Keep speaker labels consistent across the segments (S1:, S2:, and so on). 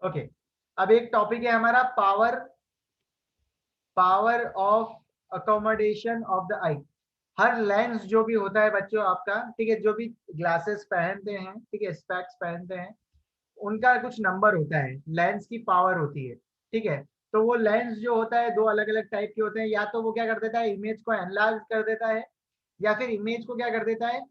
S1: Okay, अब एक topic है हमारा power of accommodation of the I. Her lens जो भी होता है बच्चों आपका, ठीक है, जो भी ग्लासेस पहनते हैं, ठीक है, स्पेक्स पहनते हैं, उनका कुछ नंबर होता है, लेंस की पावर होती है, ठीक है। तो वो लेंस जो होता है दो अलग अलग टाइप के होते हैं, या तो वो क्या कर देता है, इमेज को एनलार्ज कर देता है, या फिर इमेज को क्या कर देता है,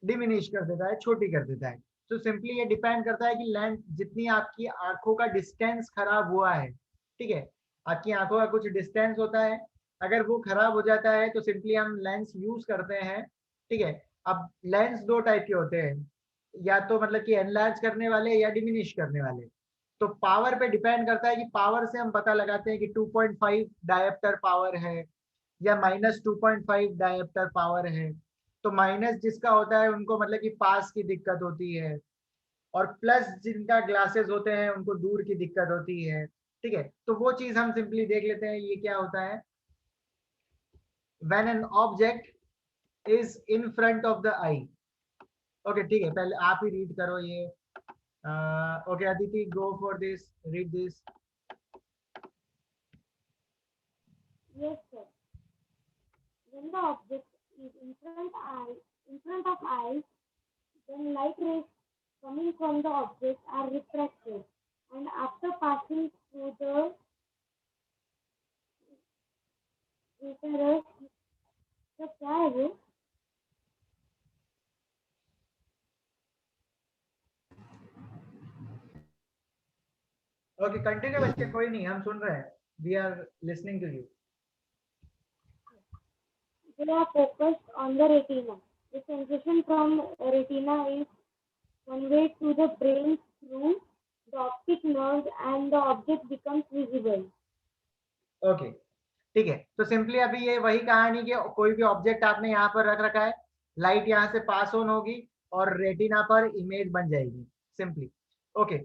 S1: डिमिनिश कर देता है, छोटी कर देता है। तो सिंपली ये डिपेंड करता है कि लेंस, जितनी आपकी आंखों का डिस्टेंस खराब हुआ है, ठीक है, आपकी आंखों का कुछ डिस्टेंस होता है, अगर वो खराब हो जाता है तो सिंपली हम लेंस यूज करते हैं, ठीक है। अब लेंस दो टाइप के होते हैं, या तो मतलब कि एनलार्ज करने वाले या डिमिनिश करने वाले। तो पावर पे डिपेंड करता है कि पावर से हम पता लगाते हैं कि 2.5 डायोप्टर पावर है या -2.5 डायोप्टर पावर है। तो माइनस जिसका होता है उनको मतलब कि पास की दिक्कत होती है, और प्लस जिनका ग्लासेस होते हैं उनको दूर की दिक्कत होती है, ठीक है। तो वो चीज हम सिंपली देख लेते हैं, ये क्या होता है। When an object is in front of the I. Okay, ठीक है, पहले आप ही रीड करो ये। Okay Aditi, go for this, read this.
S2: Yes, sir. When the object is in front of eyes, then light rays coming from the object are refracted, and after passing through the retina, तो क्या है वो?
S1: Okay continue बच्चे, कोई नहीं, हम सुन रहे हैं, we are listening to you.
S2: They are focused on the retina. The sensation from retina is conveyed to the brain through the optic nerve, and the object becomes visible.
S1: Okay, ठीक है। तो सिंपली अभी ये वही कहानी कि कोई भी ऑब्जेक्ट आपने यहाँ पर रख रखा है, लाइट यहाँ से पास ऑन होगी और रेटिना पर इमेज बन जाएगी, simply. Okay,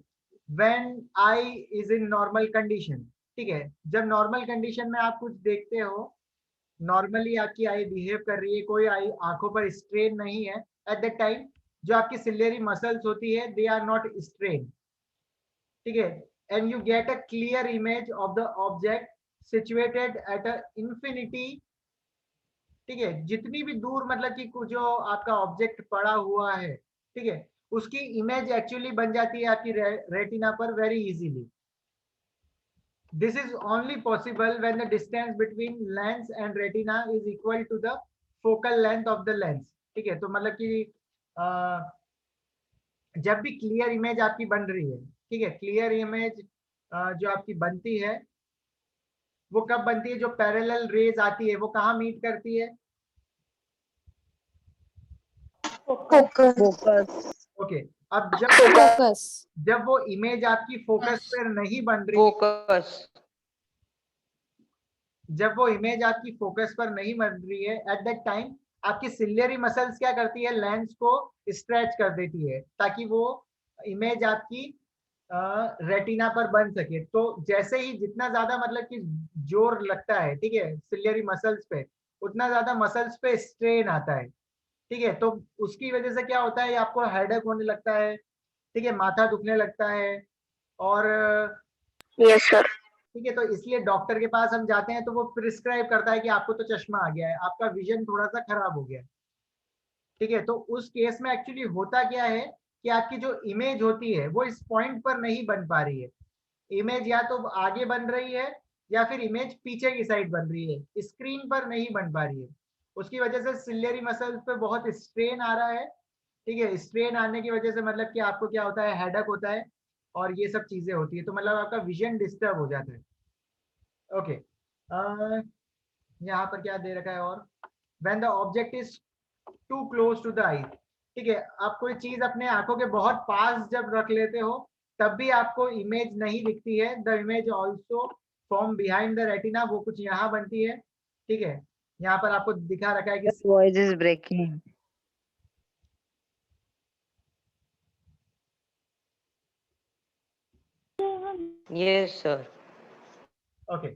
S1: when I is in normal condition, ठीक है, जब नॉर्मल कंडीशन में आप कुछ देखते हो, नॉर्मली आपकी आई बिहेव कर रही है, कोई आई आंखों पर स्ट्रेन नहीं है, एट दैट टाइम जो आपकी सिलेरी मसल्स होती है दे आर नॉट स्ट्रेन, ठीक है, and you get a clear image of the object situated at a infinity, ठीक है, जितनी भी दूर मतलब कि जो आपका ऑब्जेक्ट पड़ा हुआ है, ठीक है, उसकी इमेज एक्चुअली बन जाती है आपकी रेटिना पर very easily. This is only possible when the distance between lens and retina is equal to the focal length of the lens, ठीक है। तो मतलब कि जब भी क्लियर इमेज आपकी बन रही है, ठीक है, क्लियर इमेज जो आपकी बनती है वो कब बनती है, जो पैरेलल रेज आती है वो कहाँ मीट करती है।
S2: Focus.
S3: फोकस
S1: ओके, अब जब
S3: फोकस
S1: जब वो इमेज आपकी फोकस पर नहीं बन रही,
S3: फोकस
S1: जब वो इमेज आपकी फोकस पर नहीं बन रही है, एट दैट टाइम आपकी सिलियरी मसल्स क्या करती है, लेंस को स्ट्रेच कर देती है ताकि वो इमेज आपकी रेटिना पर बन सके। तो जैसे ही जितना ज्यादा मतलब कि जोर लगता है, ठीक है, सिलियरी मसल्स पे, उतना ज्यादा मसल्स पे स्ट्रेन आता है, ठीक है। तो उसकी वजह से क्या होता है, आपको हेडेक होने लगता है, ठीक है, माथा दुखने लगता है, और
S3: यस सर
S1: ठीक है, तो इसलिए डॉक्टर के पास हम जाते हैं तो वो प्रिस्क्राइब करता है कि आपको तो चश्मा आ गया है, आपका विजन थोड़ा सा खराब हो गया है, ठीक है। तो उस केस में एक्चुअली होता क्या है कि आपकी जो इमेज होती है वो इस पॉइंट पर नहीं बन पा रही है, इमेज या तो आगे बन रही है या फिर इमेज पीछे की साइड बन रही है, स्क्रीन पर नहीं बन पा रही है। उसकी वजह से सिलियरी मसल्स पे बहुत स्ट्रेन आ रहा है, ठीक है। स्ट्रेन आने की वजह से मतलब कि आपको क्या होता है, हेडक होता है, और ये सब चीजें होती है, तो मतलब आपका विजन डिस्टर्ब हो जाता है। ओके, यहाँ पर क्या दे रखा है, और when the object is too close to the eye, ठीक है, आप कोई चीज अपने आंखों के बहुत पास जब रख लेते हो तब भी आपको इमेज नहीं दिखती है, the image also form behind the retina, वो कुछ यहाँ बनती है, ठीक है। यहाँ पर आपको दिखा रखा है कि
S3: voice is breaking yes sir
S1: okay,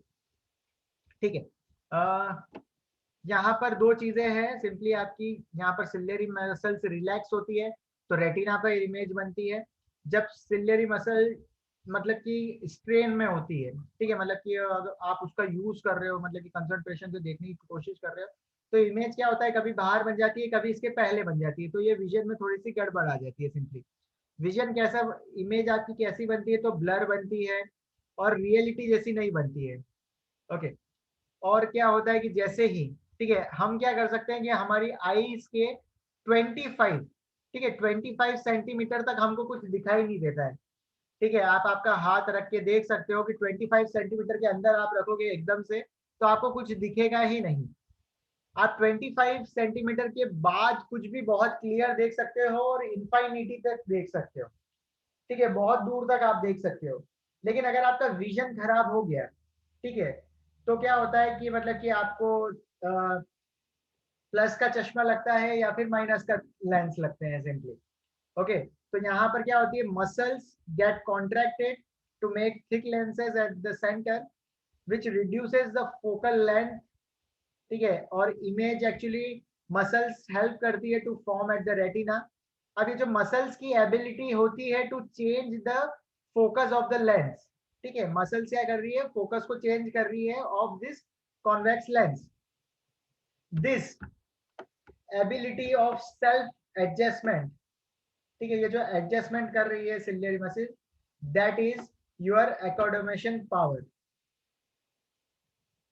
S1: ठीक है। यहाँ पर दो चीजें हैं, सिंपली आपकी यहाँ पर सिलियरी मसल्स रिलैक्स होती है तो रेटिना पर इमेज बनती है। जब सिलियरी मसल मतलब कि स्ट्रेन में होती है, ठीक है, मतलब कि अगर आप उसका यूज कर रहे हो, मतलब कि कंसंट्रेशन से देखने की कोशिश कर रहे हो, तो इमेज क्या होता है, कभी बाहर बन जाती है, कभी इसके पहले बन जाती है, तो ये विजन में थोड़ी सी गड़बड़ आ जाती है सिंपली। विजन कैसा, इमेज आपकी कैसी बनती है, तो ब्लर बनती है और रियलिटी जैसी नहीं बनती है। ओके। और क्या होता है कि जैसे ही, ठीक है, हम क्या कर सकते हैं कि हमारी आईज के 25, ठीक है, 25 सेंटीमीटर तक हमको कुछ दिखाई नहीं देता है, ठीक है, आप आपका हाथ रख के देख सकते हो कि 25 सेंटीमीटर के अंदर आप रखोगे एकदम से, तो आपको कुछ दिखेगा ही नहीं। आप 25 सेंटीमीटर के बाद कुछ भी बहुत क्लियर देख सकते हो और इंफाइनिटी तक देख सकते हो, ठीक है, बहुत दूर तक आप देख सकते हो। लेकिन अगर आपका विजन खराब हो गया, ठीक है, तो क्या होता है कि मतलब कि आपको प्लस का चश्मा लगता है या फिर माइनस का लेंस लगते हैं सिंपली। ओके, तो यहाँ पर क्या होती है, muscles get contracted to make thick lenses at the centre which reduces the focal length, ठीक है, और इमेज एक्चुअली मसल्स हेल्प करती है to form at the retina. अब ये जो मसल्स की एबिलिटी होती है to change the focus of the lens, ठीक है, मसल्स क्या कर रही है, फोकस को चेंज कर रही है of this convex lens. This ability of self adjustment, ठीक है, ये जो एडजस्टमेंट कर रही है ciliary muscle, that is your accommodation power.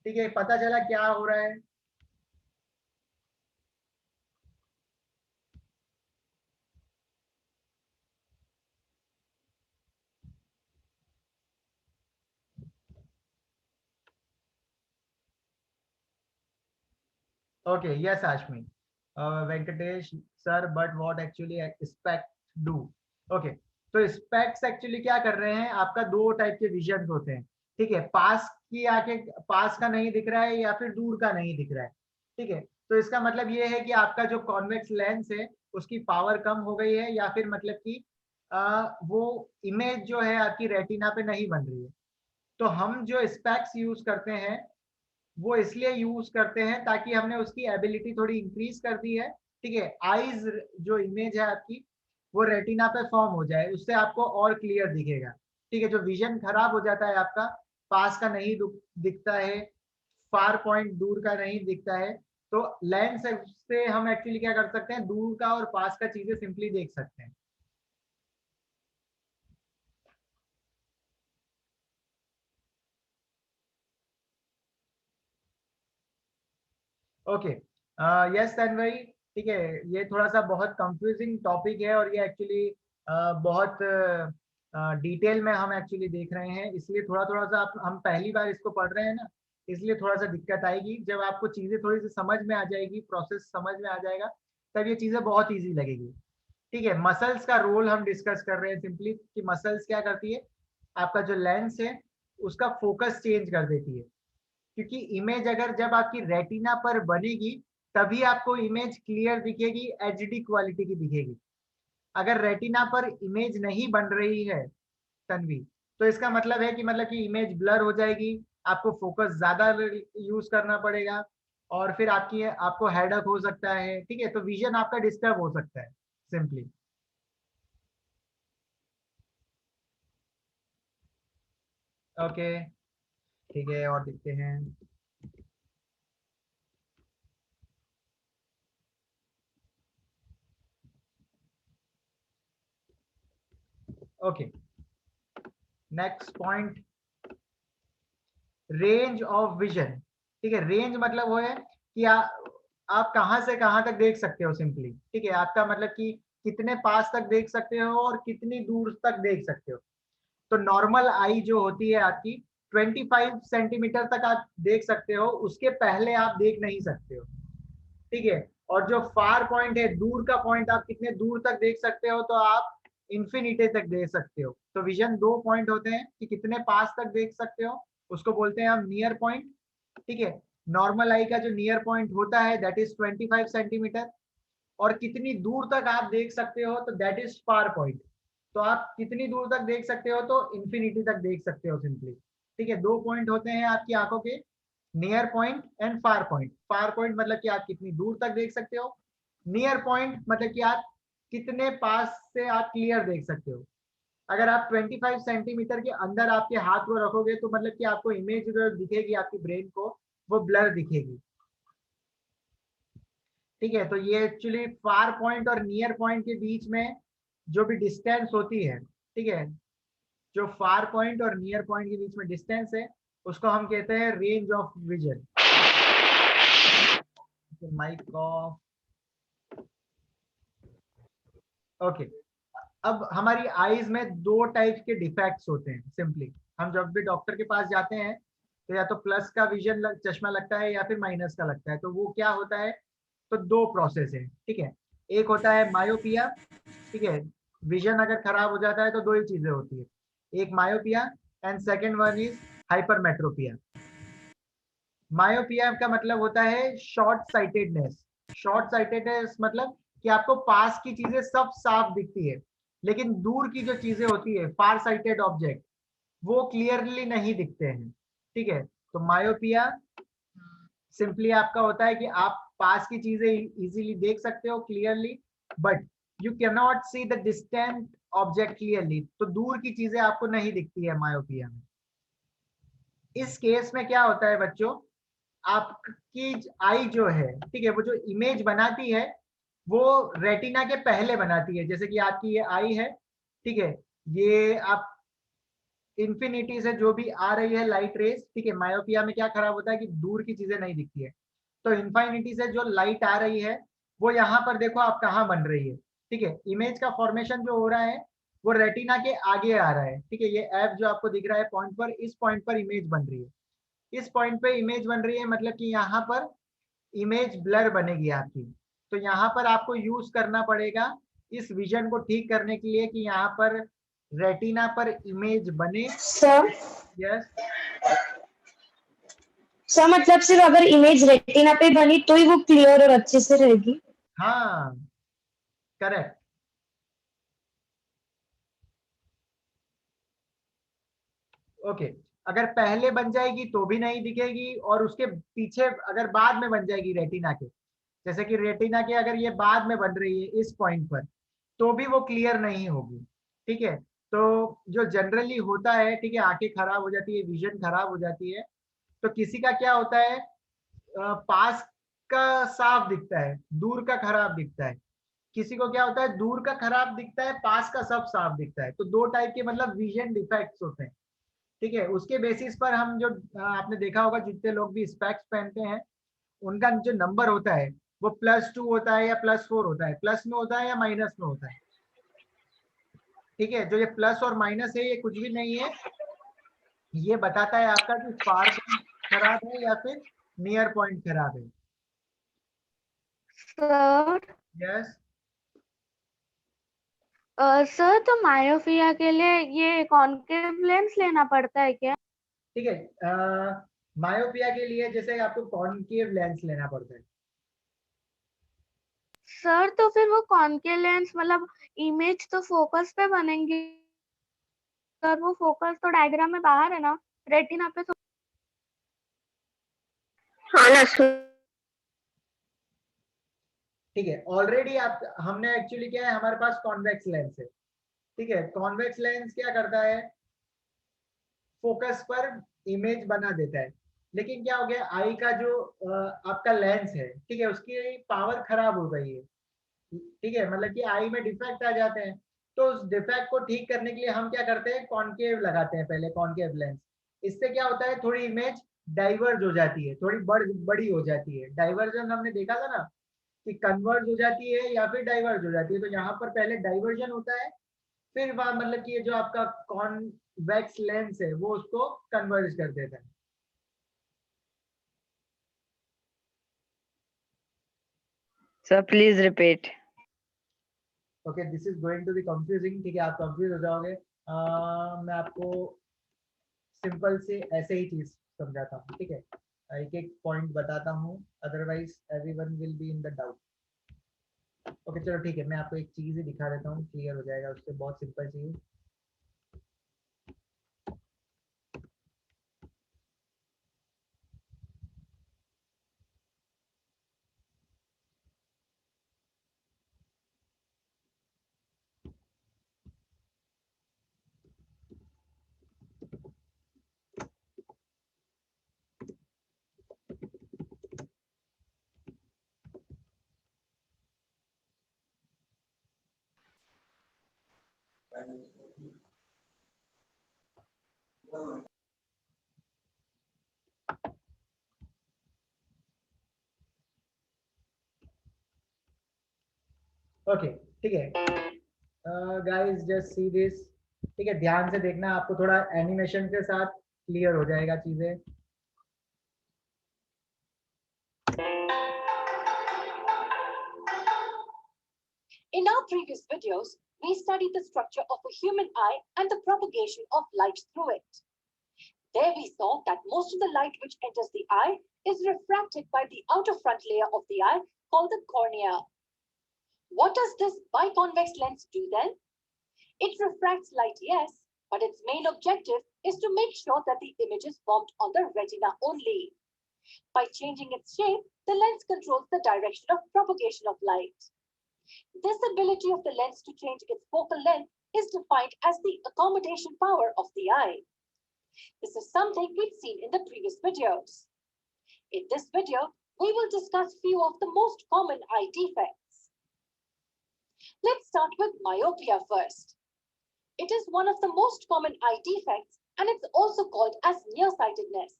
S1: ठीक है, पता चला क्या हो रहा है। Okay, yes, Ashmi. Venkatesh, sir, but what actually specs do? Okay, तो स्पेक्स एक्चुअली क्या कर रहे हैं, आपका दो टाइप के विजन होते हैं, ठीक है, पास की आके पास का नहीं दिख रहा है या फिर दूर का नहीं दिख रहा है, ठीक है, तो इसका मतलब ये है कि आपका जो कॉन्वेक्स लेंस है उसकी पावर कम हो गई है, या फिर मतलब कि वो इमेज जो है आपकी रेटिना पे नहीं बन रही है। तो हम जो स्पेक्स यूज करते हैं वो इसलिए यूज करते हैं ताकि हमने उसकी एबिलिटी थोड़ी इंक्रीज कर दी है, ठीक है, आईज जो इमेज है आपकी वो रेटिना पे फॉर्म हो जाए, उससे आपको और क्लियर दिखेगा, ठीक है, जो विजन खराब हो जाता है आपका, पास का नहीं दिखता है, फार पॉइंट दूर का नहीं दिखता है, तो लेंस से हम एक्चुअली क्या कर सकते हैं, दूर का और पास का चीजें सिंपली देख सकते हैं। ओके, यस तन्वई, ठीक है, ये थोड़ा सा बहुत कंफ्यूजिंग टॉपिक है और ये एक्चुअली बहुत डिटेल में हम एक्चुअली देख रहे हैं, इसलिए थोड़ा थोड़ा सा हम पहली बार इसको पढ़ रहे हैं ना, इसलिए थोड़ा सा दिक्कत आएगी। जब आपको चीजें थोड़ी सी समझ में आ जाएगी, प्रोसेस समझ में आ जाएगा, तब ये चीजें बहुत ईजी लगेगी। ठीक है, मसल्स का रोल हम डिस्कस कर रहे हैं सिंपली, कि मसल्स क्या करती है, आपका जो लेंस है उसका फोकस चेंज कर देती है, क्योंकि इमेज अगर जब आपकी रेटिना पर बनेगी तभी आपको इमेज क्लियर दिखेगी, एचडी क्वालिटी की दिखेगी। अगर रेटिना पर इमेज नहीं बन रही है तन्वी, तो इसका मतलब है कि मतलब कि इमेज ब्लर हो जाएगी, आपको फोकस ज्यादा यूज करना पड़ेगा और फिर आपको हेडक हो सकता है, ठीक है, तो विजन आपका डिस्टर्ब हो सकता है सिंपली। ओके, ठीक है, और देखते हैं। Okay, next point, range of vision. ठीक है, रेंज मतलब वो है कि आप कहां से कहां तक देख सकते हो सिंपली, ठीक है, आपका मतलब कि कितने पास तक देख सकते हो और कितनी दूर तक देख सकते हो। तो नॉर्मल आई जो होती है आपकी 25 सेंटीमीटर तक आप देख सकते हो, उसके पहले आप देख नहीं सकते हो, ठीक है, और जो फार पॉइंट है, दूर का पॉइंट, आप कितने दूर तक देख सकते हो, तो आप इंफिनिटी तक देख सकते हो। तो विजन दो पॉइंट होते हैं कि कितने पास तक देख सकते हो, उसको बोलते हैं हम नियर पॉइंट, ठीक है, नॉर्मल आई का जो नियर पॉइंट होता है दैट इज 25 सेंटीमीटर, और कितनी दूर तक आप देख सकते हो तो दैट इज फार पॉइंट। तो आप कितनी दूर तक देख सकते हो, तो इंफिनिटी तक देख सकते हो सिंपली, ठीक है, दो पॉइंट होते हैं आपकी आंखों के, near point and far point. Far point मतलब कि आप कितनी दूर तक देख सकते हो, नियर पॉइंट मतलब कि आप कितने पास से आप क्लियर देख सकते हो। अगर आप 25 सेंटीमीटर के अंदर आपके हाथ को रखोगे तो मतलब कि आपको इमेज जो दिखेगी आपकी ब्रेन को वो ब्लर दिखेगी। ठीक है, तो ये एक्चुअली फार पॉइंट और नियर पॉइंट के बीच में जो भी डिस्टेंस होती है, ठीक है, जो फार पॉइंट और नियर पॉइंट के बीच में डिस्टेंस है उसको हम कहते हैं range of vision. Mic off. Okay, अब हमारी आईज में दो टाइप के डिफेक्ट्स होते हैं। सिंपली हम जब भी डॉक्टर के पास जाते हैं तो या तो प्लस का चश्मा लगता है या फिर माइनस का लगता है। तो वो क्या होता है, तो दो प्रोसेस है। ठीक है, एक होता है मायोपिया। ठीक है, विजन अगर खराब हो जाता है तो दो ही चीजें होती है, एक myopia and second one is hypermetropia. Myopia का मतलब होता है शॉर्ट साइटेडनेस। शॉर्ट साइटेडनेस मतलब कि आपको पास की चीजें सब साफ दिखती है, लेकिन दूर की जो चीजें होती है, फार साइटेड ऑब्जेक्ट, वो क्लियरली नहीं दिखते हैं। ठीक है, तो मायोपिया सिंपली आपका होता है कि आप पास की चीजें इजीली देख सकते हो clearly, but you can not see the distant object clearly. तो दूर की चीजें आपको नहीं दिखती है मायोपिया में। इस केस में क्या होता है बच्चों, आपकी आई जो है, ठीक है, वो जो इमेज बनाती है वो रेटिना के पहले बनाती है। जैसे कि आपकी ये आई है, ठीक है, ये आप इन्फिनिटी से जो भी आ रही है लाइट रेस, ठीक है, मायोपिया में क्या खराब होता है कि दूर की चीजें नहीं दिखती है। तो इन्फिनिटी से जो लाइट आ रही है वो यहाँ पर देखो आप कहाँ बन रही है। ठीक है, इमेज का फॉर्मेशन जो हो रहा है वो रेटिना के आगे आ रहा है। ठीक है, ये एफ जो आपको दिख रहा है पॉइंट पर, इस पॉइंट पर इमेज बन रही है। इस पॉइंट पे इमेज बन रही है मतलब कि यहाँ पर इमेज ब्लर बनेगी आपकी। तो यहाँ पर आपको यूज करना पड़ेगा इस विजन को ठीक करने के लिए कि यहाँ पर रेटिना पर इमेज बने।
S2: सर
S1: यस,
S2: सर मतलब सिर्फ अगर इमेज रेटिना पे बनी तो ही वो क्लियर और अच्छे से रहेगी?
S1: हाँ, करेक्ट। ओके, अगर पहले बन जाएगी तो भी नहीं दिखेगी, और उसके पीछे अगर बाद में बन जाएगी रेटिना के, जैसे कि रेटिना के अगर ये बाद में बन रही है इस पॉइंट पर, तो भी वो क्लियर नहीं होगी। ठीक है, तो जो जनरली होता है, ठीक है, आंखें खराब हो जाती है, विजन खराब हो जाती है, तो किसी का क्या होता है, पास का साफ दिखता है, दूर का खराब दिखता है। किसी को क्या होता है, दूर का खराब दिखता है, पास का सब साफ दिखता है। तो दो टाइप के मतलब विजन डिफेक्ट्स होते हैं। ठीक है, उसके बेसिस पर हम जो आपने देखा होगा जितने लोग भी स्पेक्स पहनते हैं उनका जो नंबर होता है वो +2 होता है या +4 होता है, प्लस में होता है या माइनस में होता है। ठीक है, जो ये प्लस और माइनस है ये कुछ भी नहीं है, ये बताता है आपका कि फार पॉइंट खराब है या फिर नियर पॉइंट खराब है।
S4: सर
S1: यस,
S4: सर तो मायोपिया के लिए ये कॉन्केव लेंस लेना पड़ता है क्या?
S1: ठीक है, मायोपिया के लिए जैसे आपको कॉनकेव लेंस लेना पड़ता है।
S4: सर तो फिर वो कॉन्केव लेंस मतलब इमेज तो फोकस पे बनेंगी, सर वो फोकस तो डायग्राम में बाहर है ना, रेटिना पे तो।
S3: हाँ ना सर।
S1: ठीक है, ऑलरेडी आप हमने एक्चुअली क्या है, हमारे पास कॉन्वेक्स लेंस है। ठीक है, कॉन्वेक्स लेंस क्या करता है, फोकस पर इमेज बना देता है। लेकिन क्या हो गया, आई का जो आपका लेंस है, ठीक है, उसकी पावर खराब हो गई है। ठीक है, मतलब कि आई में डिफेक्ट आ जाते हैं। तो उस डिफेक्ट को ठीक करने के लिए हम क्या करते हैं, कॉनकेव लगाते हैं पहले, कॉनकेव लेंस। इससे क्या होता है, थोड़ी इमेज डाइवर्ज हो जाती है, थोड़ी बड़ी हो जाती है। डाइवर्जन हमने देखा था ना कि कन्वर्ज हो जाती है या फिर डाइवर्ज हो जाती है। तो यहाँ पर पहले डाइवर्जन होता है, फिर वह मतलब कि ये जो आपका कॉन्वेक्स लेंस है वो उसको कन्वर्ज कर देता है।
S3: Sir, please repeat.
S1: Okay, this is going to be confusing. ठीक है, आप कंफ्यूज हो जाओगे। मैं आपको सिंपल से ऐसे ही चीज समझाता हूँ। ठीक है, एक एक पॉइंट बताता हूँ, otherwise everyone will be in the doubt. Okay चलो ठीक है, मैं आपको एक चीज ही दिखा देता हूँ, क्लियर हो जाएगा उससे। बहुत सिंपल चीज। ओके ठीक है गाइस, जस्ट सी दिस। ठीक है, ध्यान से देखना, आपको थोड़ा एनिमेशन के साथ क्लियर हो जाएगा चीजें।
S5: In our previous videos, we studied the structure of a human eye and the propagation of light through it. There we saw that most of the light which enters the eye is refracted by the outer front layer of the eye called the cornea. What does this biconvex lens do then? It refracts light, yes, but its main objective is to make sure that the image is formed on the retina only. By changing its shape, the lens controls the direction of propagation of light. This ability of the lens to change its focal length is defined as the accommodation power of the eye. This is something we've seen in the previous videos. In this video, we will discuss few of the most common eye defects. Let's start with myopia first. It is one of the most common eye defects, and it's also called as nearsightedness.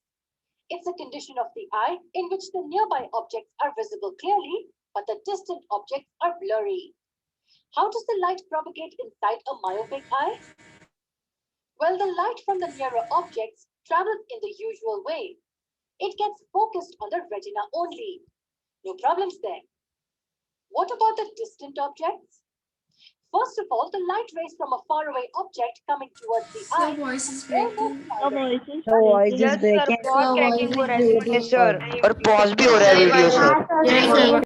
S5: It's a condition of the eye in which the nearby objects are visible clearly, but the distant objects are blurry. How does the light propagate inside a myopic eye? Well, the light from the nearer objects travels in the usual way. It gets focused on the retina only. No problems there. What about the distant objects? First of all, the light rays from a faraway object coming towards the eye.
S6: Your voice is breaking.
S3: Just sir, बहुत cracking हो रहा है
S1: Yes,
S3: sir, और pause भी हो रहा है video sir.
S6: Yes, sir.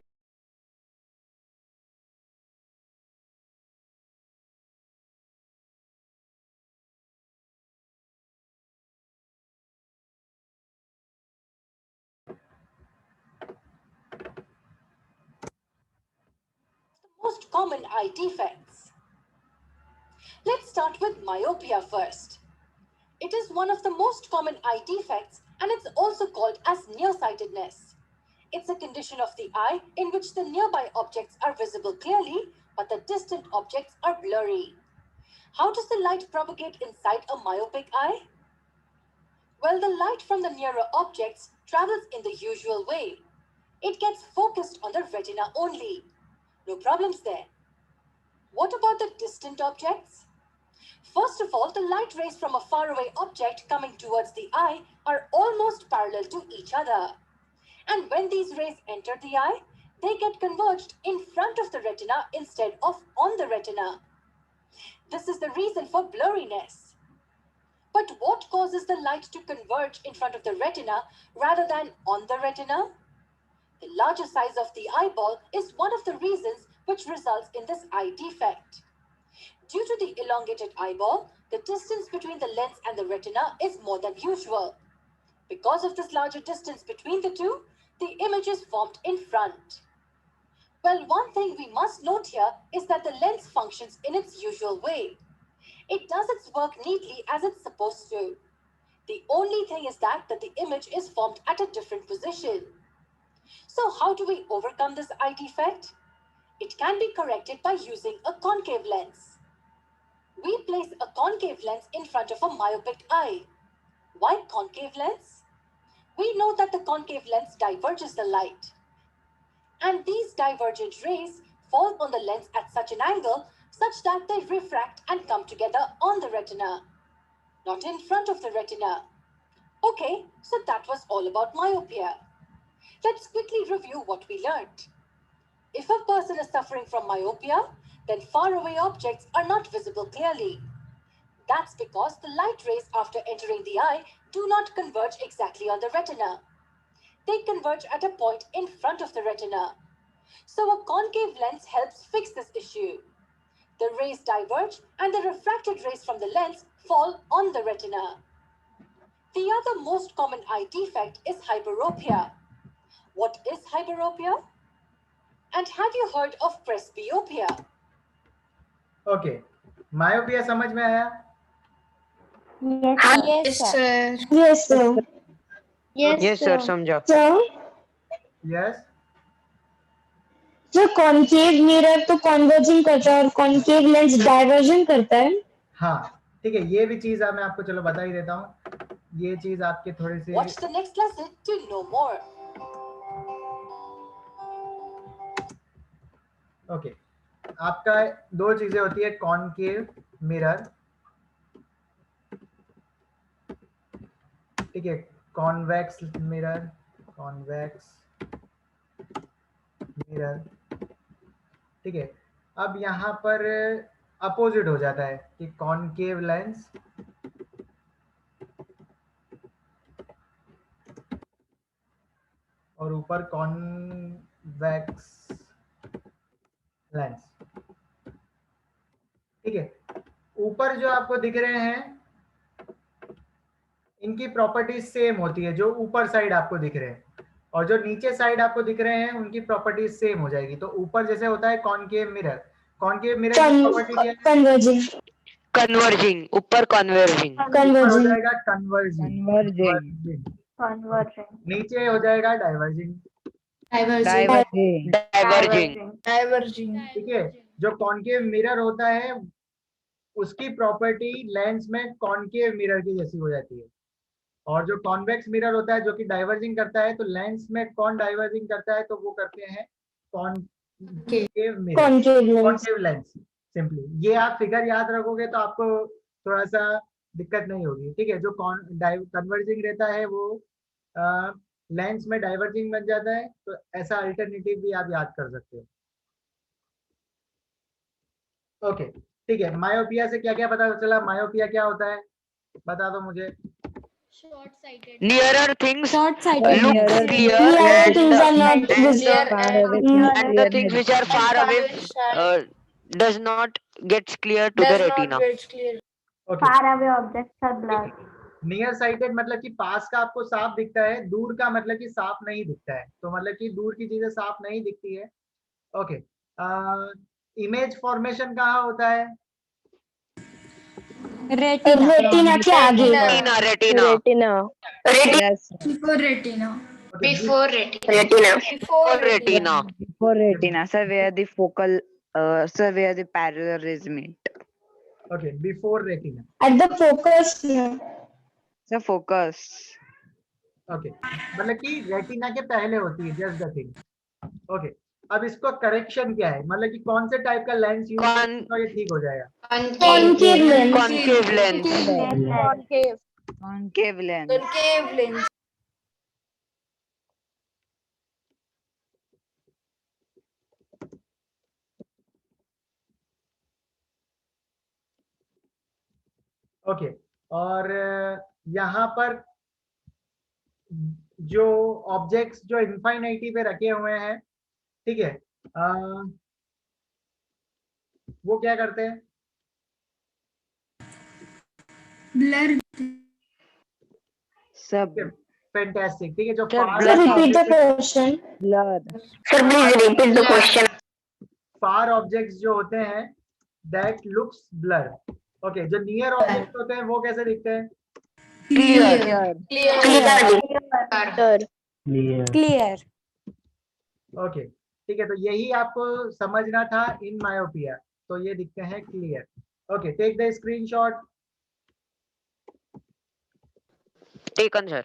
S5: Most common eye defects. Let's start with myopia first. It is one of the most common eye defects, and it's also called as nearsightedness. It's a condition of the eye in which the nearby objects are visible clearly, but the distant objects are blurry. How does the light propagate inside a myopic eye? Well, the light from the nearer objects travels in the usual way. It gets focused on the retina only. No problems there. What about the distant objects? First of all, the light rays from a faraway object coming towards the eye are almost parallel to each other. And when these rays enter the eye, they get converged in front of the retina instead of on the retina. This is the reason for blurriness. But what causes the light to converge in front of the retina rather than on the retina? The larger size of the eyeball is one of the reasons which results in this eye defect. Due to the elongated eyeball, the distance between the lens and the retina is more than usual. Because of this larger distance between the two, the image is formed in front. Well, one thing we must note here is that the lens functions in its usual way. It does its work neatly as it's supposed to. The only thing is that the image is formed at a different position. So how do we overcome this eye defect? It can be corrected by using a concave lens. We place a concave lens in front of a myopic eye. Why concave lens? We know that the concave lens diverges the light. And these divergent rays fall on the lens at such an angle such that they refract and come together on the retina, not in front of the retina. Okay, so that was all about myopia. Let's quickly review what we learned. If a person is suffering from myopia, then faraway objects are not visible clearly. That's because the light rays after entering the eye do not converge exactly on the retina. They converge at a point in front of the retina. So a concave lens helps fix this issue. The rays diverge and the refracted rays from the lens fall on the retina. The other most common eye defect is hyperopia. What is hyperopia? And have you heard of presbyopia?
S1: Okay, myopia समझ में आया?
S6: Yes, sir.
S2: Yes, sir.
S3: Yes sir, समझा।
S2: Sir,
S1: Yes.
S2: जो concave mirror तो converging करता है और concave lens diversion करता है।
S1: हाँ ठीक है, ये भी चीज मैं आपको चलो बता ही देता हूँ, ये चीज आपके थोड़े से
S5: Watch the next lesson to know more.
S1: Okay. आपका दो चीजें होती है, कॉनकेव मिरर, ठीक है, कॉन्वेक्स मिरर, कॉन्वेक्स मिरर, ठीक है। अब यहाँ पर अपोजिट हो जाता है कि कॉनकेव लेंस और ऊपर कॉन्वेक्स लेंस, ठीक है। ऊपर जो आपको दिख रहे हैं इनकी प्रॉपर्टीज सेम होती है, जो ऊपर साइड आपको दिख रहे हैं, और जो नीचे साइड आपको दिख रहे हैं उनकी प्रॉपर्टीज सेम हो जाएगी। तो ऊपर जैसे होता है कॉनकेव मिरर, कॉनकेव मिरर की प्रॉपर्टी क्या है?
S3: कन्वर्जिंग,
S7: कन्वर्जिंग, ऊपर कन्वर्जिंग,
S1: ऊपर हो
S3: कन्वर्जिंग,
S1: जाएगा कन्वर्जिंग, नीचे हो जाएगा डाइवर्जिंग,
S6: डाइवर्जिंग,
S7: डाइवर्जिंग,
S1: ठीक है। जो कॉनकेव मिरर होता है उसकी प्रॉपर्टी लेंस में कॉनकेव मिरर की जैसी हो जाती है, और जो कॉन्वेक्स मिरर होता है जो कि डाइवर्जिंग करता है, तो लेंस में कौन डाइवर्जिंग करता है, तो वो करते हैं concave mirror, concave lens. Simply ये आप फिगर याद रखोगे तो आपको थोड़ा सा दिक्कत नहीं होगी, ठीक है। जो कन्वर्जिंग रहता है वो लेंस में डाइवर्जिंग बन जाता है, तो ऐसा अल्टरनेटिव भी आप याद कर सकते हो। ओके ठीक है। मायोपिया से क्या क्या पता चला? मायोपिया क्या होता है बता दो मुझे।
S7: nearer things
S6: short
S7: look
S6: sighted,
S7: clear
S3: Near
S7: and
S3: things are not
S7: and
S3: visible.
S7: and the things which are far away uh, does not gets clear to the retina.
S1: Okay,
S4: Far away objects are blurred.
S1: Near sighted मतलब कि पास का आपको साफ दिखता है, दूर का मतलब कि साफ नहीं दिखता है, तो मतलब कि दूर की चीजें साफ नहीं दिखती है। ओके, इमेज फॉर्मेशन कहाँ होता है?
S3: रेटिना के आगे,
S7: Retina.
S3: Yes.
S6: before retina,
S1: Okay,
S7: Before retina.
S3: For retina, sir, where the focal, sir, where the parallel rays meet.
S1: okay, before retina.
S3: At the focus, sir, focus.
S1: Okay, मतलब कि retina के पहले होती है, जस्ट द थिंग। ओके, अब इसको correction क्या है, मतलब कि कौन से टाइप का लेंस यूज तो ये ठीक हो जाएगा?
S3: Concave lens.
S7: Concave lens.
S3: Concave lens.
S1: Okay, और यहाँ पर जो ऑब्जेक्ट्स जो इनफाइनाइटी पे रखे हुए हैं, ठीक है, वो क्या करते हैं?
S6: blur,
S3: Sub.
S1: फैंटास्टिक, ठीक है। जो
S3: Sir,
S1: far
S3: blur.
S1: objects-
S3: Blur.
S1: Far objects जो होते हैं दैट लुक्स ब्लर। ओके, जो नियर ऑब्जेक्ट्स होते हैं वो कैसे दिखते हैं?
S3: Clear.
S1: ओके ठीक है, तो यही आपको समझना था इन मायोपिया, तो ये दिखते हैं clear. Okay, take the screenshot.
S7: Taken, sir.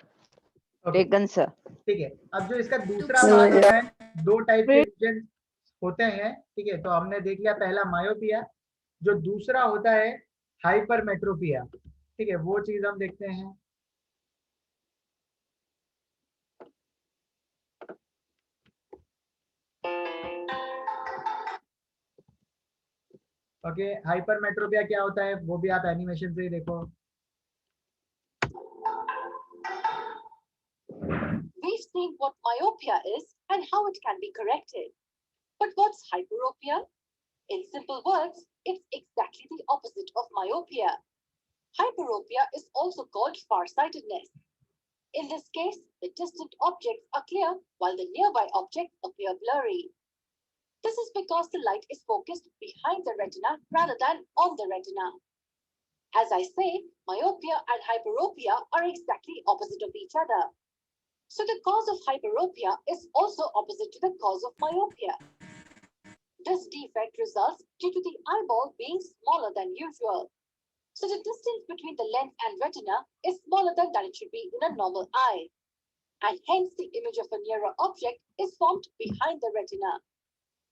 S3: Taken, sir.
S1: ठीक है, अब जो इसका दूसरा भाग है, दो टाइप के विजन होते हैं, ठीक है। तो हमने देख लिया पहला मायोपिया, जो दूसरा होता है हाइपरमेट्रोपिया, ठीक है, वो चीज हम देखते हैं। ओके, हाइपरमेट्रोपिया क्या होता है वो भी आप एनिमेशन से ही देखो।
S5: We've seen what myopia is and how it can be corrected. But what's hyperopia? In simple words, it's exactly the opposite of myopia. Hyperopia is also called farsightedness. In this case, the distant objects are clear while the nearby objects appear blurry. This is because the light is focused behind the retina rather than on the retina. As I say, myopia and hyperopia are exactly opposite of each other. So the cause of hyperopia is also opposite to the cause of myopia. This defect results due to the eyeball being smaller than usual. So the distance between the lens and retina is smaller than it should be in a normal eye. And hence the image of a nearer object is formed behind the retina.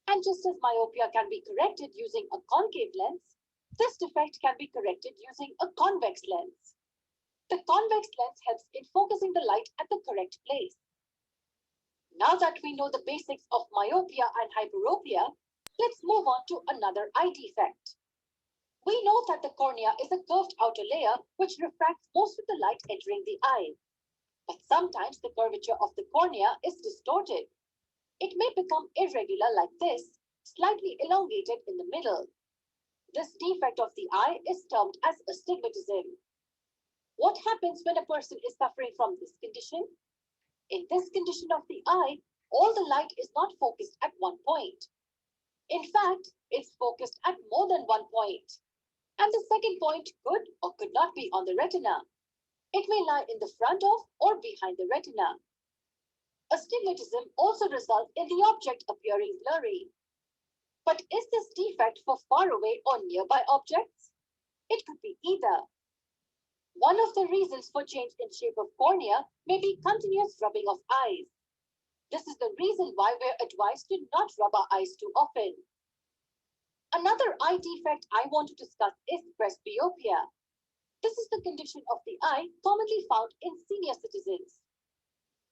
S5: And just as myopia can be corrected using a concave lens, this defect can be corrected using a convex lens. The convex lens helps in focusing the light at the correct place. Now that we know the basics of myopia and hyperopia, let's move on to another eye defect. We know that the cornea is a curved outer layer which refracts most of the light entering the eye. But sometimes the curvature of the cornea is distorted. It may become irregular like this, slightly elongated in the middle. This defect of the eye is termed as astigmatism. What happens when a person is suffering from this condition? In this condition of the eye, all the light is not focused at one point. In fact, it's focused at more than one point. And the second point could or could not be on the retina. It may lie in the front of or behind the retina. Astigmatism also results in the object appearing blurry. But is this defect for far away or nearby objects? It could be either. One of the reasons for change in shape of cornea may be continuous rubbing of eyes. This is the reason why we're advised to not rub our eyes too often. Another eye defect I want to discuss is presbyopia. This is the condition of the eye commonly found in senior citizens.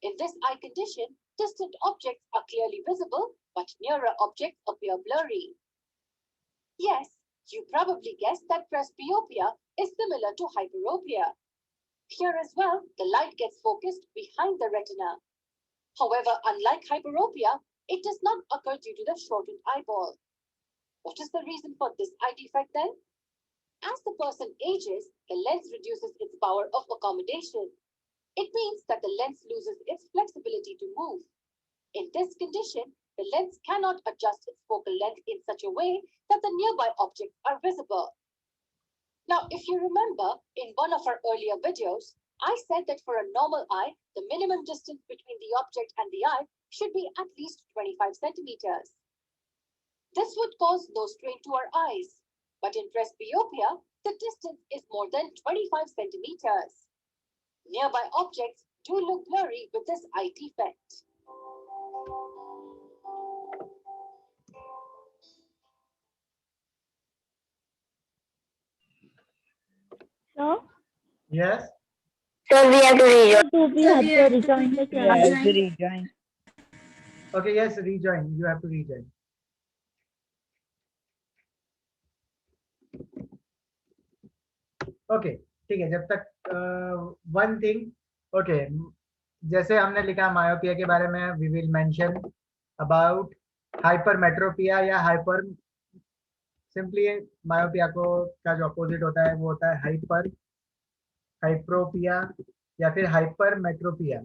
S5: In this eye condition, distant objects are clearly visible, but nearer objects appear blurry. Yes, you probably guessed that presbyopia is similar to hyperopia. Here as well, the light gets focused behind the retina. However, unlike hyperopia, it does not occur due to the shortened eyeball. What is the reason for this eye defect then? As the person ages, the lens reduces its power of accommodation. It means that the lens loses its flexibility to move. In this condition, the lens cannot adjust its focal length in such a way that the nearby objects are visible. Now, if you remember, in one of our earlier videos, I said that for a normal eye, the minimum distance between the object and the eye should be at least 25 centimeters. This would cause no strain to our eyes, but in presbyopia, the distance is more than 25 centimeters. Nearby objects do look blurry with this eye defect.
S2: So,
S1: Yes.
S7: So we have to rejoin.
S2: do we
S6: So
S2: have
S6: we
S2: to
S6: have to
S2: rejoin the
S6: rejoin.
S2: class?
S3: rejoin.
S1: Okay, yes, rejoin. You have to rejoin. Okay ठीक है, जब तक one thing okay, जैसे हमने लिखा myopia के बारे में, we will mention about hypermetropia या हाइपर, सिंपली मायोपिया को का जो अपोजिट होता है वो होता है हाइपरोपिया या फिर हाइपरमेट्रोपिया।